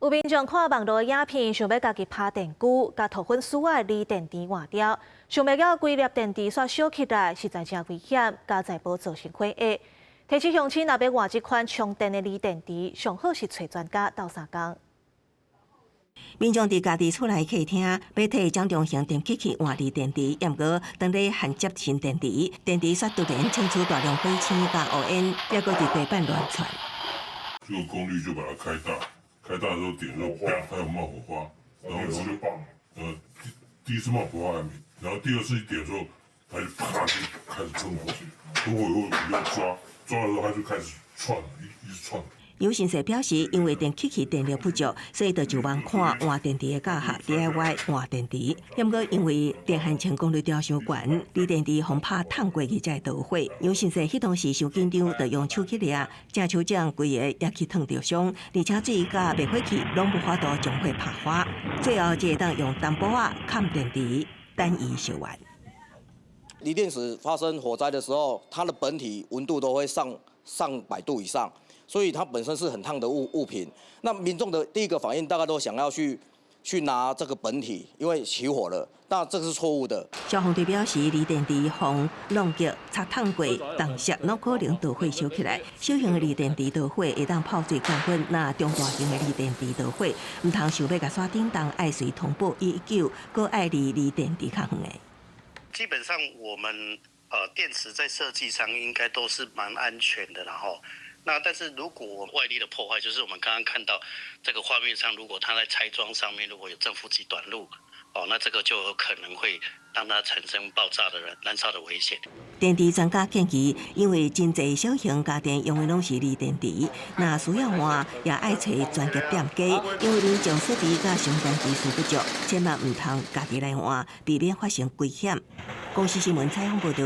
有民众看网络影片，想要家己拍电锯，甲涂粉丝的锂电池换掉，想要到规粒电池煞烧起来，实在真危险，加在无造成火灾。提醒乡亲，若要换这款充电的锂电池，上好是找专家斗相共。民众伫家己厝内客厅要摕掌中型电击器换锂电池，毋过当咧焊接新电池，电池煞突然清出大量灰尘甲乌烟，还阁伫地板乱窜。这个功率就把它开大，开大之后点就砰，它有冒火花，然后就第一次冒火花还没，然后第二次一点的时候，它就啪就开始喷火，喷火以后你要抓的时候它就开始窜，一直窜。有信社表示，因为电击器电力不足，所以就望看换电池的教学 DIY 换电池。不过因为电焊成功率调伤悬，锂电池防拍烫过去才会导火。有信社迄当时伤紧张，就用手去掠，正手掌规个也去烫着伤，而且水甲灭火器拢无法度将火拍花，最后只会当用淡薄仔盖电池，等伊烧完。锂电池发生火灾的时候，它的本体温度都会上100度以上。所以它本身是很烫的物品，那民众的第一个反应大概都想要去拿这个本体，因为起火了，但这是错误的。消防队表示，锂电池防弄击、擦烫过、冻湿，拢可能导火烧起来。小型的锂电池导火会当泡水降温，那中大型的锂电池导火，唔通想要甲刷叮当，爱随通报119，搁爱离锂电池较远的。基本上我们电池在设计上应该都是蛮安全的，然后。那但是如果外力的破坏，就是我们刚刚看到这个画面上，如果它在拆装上面如果有正负极短路，那这个就有可能会让它产生爆炸的燃烧的危险。电池专家建议，因为真侪小型家电用的拢是锂电池，那需要换也爱找专业店家，因为民众设备甲相关技术不足，千万唔通家己来换，避免发生危险。公司新闻采访报道。